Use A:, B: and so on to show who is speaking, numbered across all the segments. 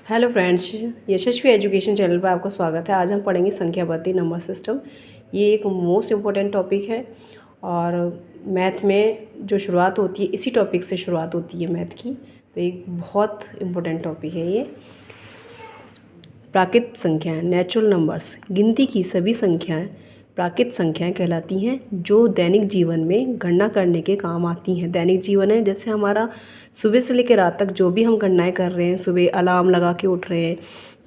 A: Hello friends, यशस्वी education channel पर आपका स्वागत है। आज हम पढ़ेंगे संख्या पद्धति नंबर सिस्टम। ये एक मोस्ट इम्पोर्टेंट टॉपिक है और मैथ में जो शुरुआत होती है इसी टॉपिक से शुरुआत होती है मैथ की। तो एक बहुत इम्पोर्टेंट टॉपिक है ये। प्राकृत संख्याएं, नेचुरल नंबर्स, गिनती की सभी संख्याएं प्राकृत संख्याएं कहलाती हैं जो दैनिक जीवन में गणना करने के काम आती हैं। दैनिक जीवन है जैसे हमारा सुबह से लेकर रात तक जो भी हम गणनाएं कर रहे हैं, सुबह अलार्म लगा के उठ रहे हैं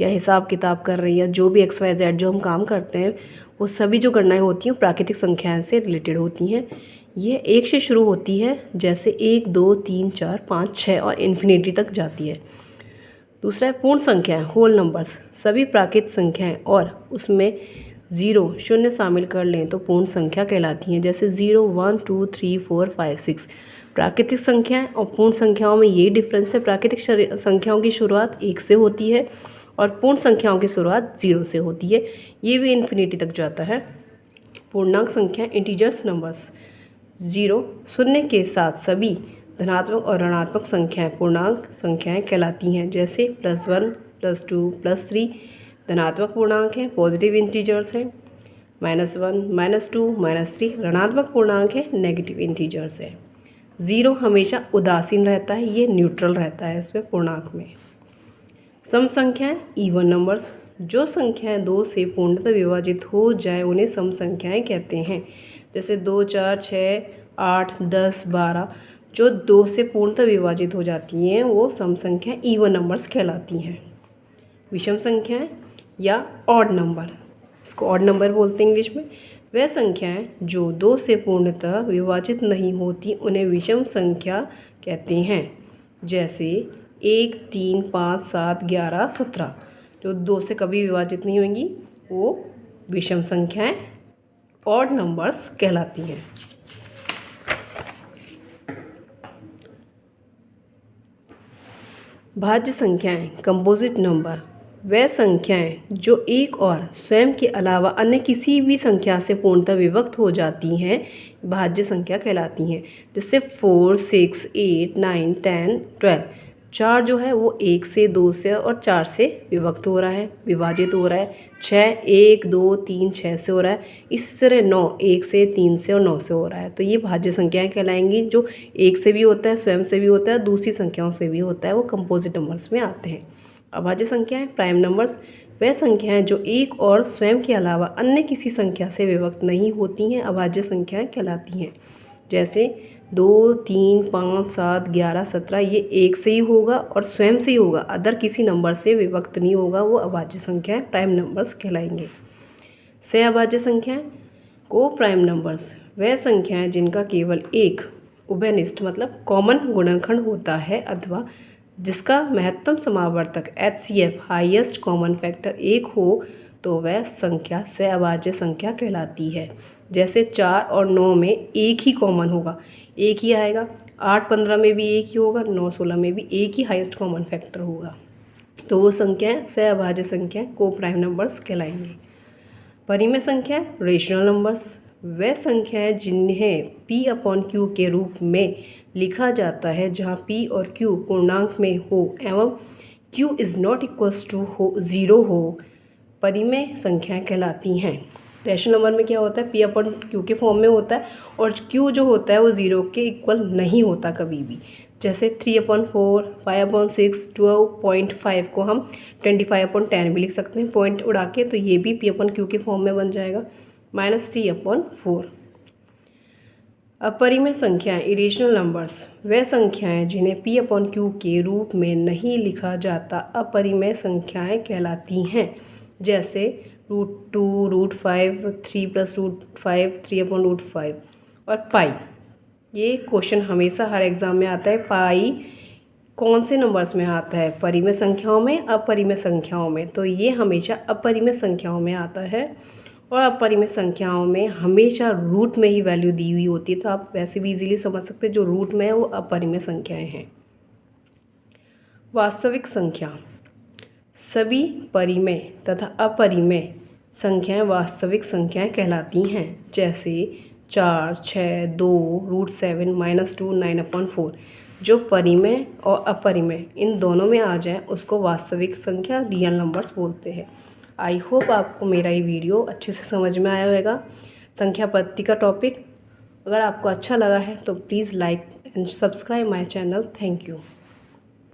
A: या हिसाब किताब कर रहे हैं या जो भी XYZ जो हम काम करते हैं, वो सभी जो गणनाएं होती हैं प्राकृतिक संख्याएं से रिलेटेड होती हैं। ये एक से शुरू होती है, जैसे 1 2 3 4 5 6 और इन्फिनिटी तक जाती है। दूसरा है पूर्ण संख्याएं, होल नंबर्स, सभी प्राकृत संख्याएं और उसमें 0 शून्य शामिल कर लें तो पूर्ण संख्या कहलाती हैं। जैसे 0 1 2 3 4 5 6 प्राकृतिक संख्याएं और पूर्ण संख्याओं में यही डिफरेंस है। प्राकृतिक संख्याओं की शुरुआत 1 से होती है और पूर्ण संख्याओं की शुरुआत 0 से होती है। ये भी इन्फिनिटी तक जाता है। पूर्णांक संख्या, इंटीजर्स नंबर्स, 0 शून्य के साथ सभी धनात्मक और ऋणात्मक संख्याएं पूर्णांक संख्याएं कहलाती हैं। जैसे +1 +2 +3 धनात्मक पूर्णांक हैं, पॉजिटिव इंटीजर्स हैं। -1 -2 -3 ऋणात्मक पूर्णांक है, नेगेटिव इंटीजर्स है। 0 हमेशा उदासीन रहता है, ये न्यूट्रल रहता है इसमें पूर्णांक में। सम संख्याएं, इवन नंबर्स, जो संख्याएं 2 से पूर्णतः विभाजित हो जाए उन्हें सम संख्याएं कहते हैं। जैसे 2 4 6 8 10 12 जो 2 से पूर्णतः विभाजित हो जाती हैं वो सम संख्याएं इवन नंबर्स कहलाती हैं। विषम संख्याएं या ऑड नंबर, इसको ऑड नंबर बोलते हैं इंग्लिश में, वह संख्याएं जो 2 से पूर्णतः विभाजित नहीं होती उन्हें विषम संख्या कहते हैं। जैसे 1 3 5 7 11 17 जो 2 से कभी विभाजित नहीं होंगी वो विषम संख्याएं ऑड नंबर्स कहलाती हैं। भाज्य संख्याएं, कंपोजिट नंबर, वह संख्याएं जो एक और स्वयं के अलावा अन्य किसी भी संख्या से पूर्णतः विभक्त हो जाती हैं भाज्य संख्या कहलाती हैं। जैसे 4 6 8 9 10 12 4 जो है वो 1 से 2 से और 4 से विभक्त हो रहा है, विभाजित हो रहा है। 6 1 2 3 6 से हो रहा है। इसी तरह 9 1 से 3 से और 9 से हो रहा है। तो ये भाज्य संख्याएं कहलाएंगी जो 1 से भी होता है, स्वयं से भी होता है, दूसरी संख्याओं से भी होता है, वो कंपोजिट नंबर्स में आते हैं। अभाज्य संख्याएं, प्राइम नंबर्स, वह संख्याएं जो एक और स्वयं के अलावा अन्य किसी संख्या से विभक्त नहीं होती हैं अभाज्य संख्याएं कहलाती हैं। जैसे 2 3 5 7 11 17 ये एक से ही होगा और स्वयं से ही होगा, अदर किसी नंबर से विभक्त नहीं होगा, वो अभाज्य संख्याएं प्राइम नंबर्स कहलाएंगे। सहअभाज्य संख्याएं, को प्राइम नंबर्स, वह संख्याएं जिनका केवल एक उभयनिष्ठ मतलब कॉमन गुणनखंड होता है अथवा जिसका महत्तम समावर्तक HCF हाईएस्ट कॉमन फैक्टर 1 हो तो वह संख्या सहअभाज्य संख्या कहलाती है। जैसे 4 और 9 में एक ही कॉमन होगा, एक ही आएगा। 8 15 में भी एक ही होगा, 9 16 में भी एक ही हाईएस्ट कॉमन फैक्टर होगा, तो वो संख्याएं सहअभाज्य संख्याएं को प्राइम नंबर्स कहलाएंगे। परिमेय संख्याएं, रेशनल नंबर्स, वह संख्याएं जिन्हें P/Q के रूप में लिखा जाता है जहां P और Q पूर्णांक में हो एवं Q is not equals to 0 हो, परिमेय संख्याएं कहलाती हैं। रेशनल नंबर में क्या होता है, P/Q के फॉर्म में होता है और Q जो होता है वो 0 के इक्वल नहीं होता कभी भी। जैसे 3/4 5/6 12.5 को हम 25/10 भी लिख सकते हैं पॉइंट उड़ा के, तो ये भी P/Q के फॉर्म में बन जाएगा। -3/4। अपरिमेय संख्याएं, इरेशनल नंबर्स, वह संख्याएं जिन्हें P/Q के रूप में नहीं लिखा जाता अपरिमेय संख्याएं कहलाती हैं। जैसे √2 √5 3 + √5 3/5 और पाई। ये क्वेश्चन हमेशा हर एग्ज़ाम में आता है। पाई कौन से नंबर्स में आता है, परिमेय संख्याओं में, अपरिमेय संख्याओं में? तो ये हमेशा अपरिमेय संख्याओं में आता है और अपरिमेय संख्याओं में हमेशा रूट में ही वैल्यू दी हुई होती है, तो आप वैसे भी इजीली समझ सकते हैं जो रूट में है वो अपरिमेय संख्याएं हैं। वास्तविक संख्या, सभी परिमेय तथा अपरिमेय संख्याएं वास्तविक संख्याएं कहलाती हैं। जैसे 4 6 2 √7 -2 9/4 जो परिमेय और अपरिमेय इन दोनों में आ जाए उसको वास्तविक संख्या रियल नंबर्स बोलते हैं। आई होप आपको मेरा ये वीडियो अच्छे से समझ में आया होगा संख्या पद्धति का टॉपिक। अगर आपको अच्छा लगा है तो please like and subscribe my channel. Thank you.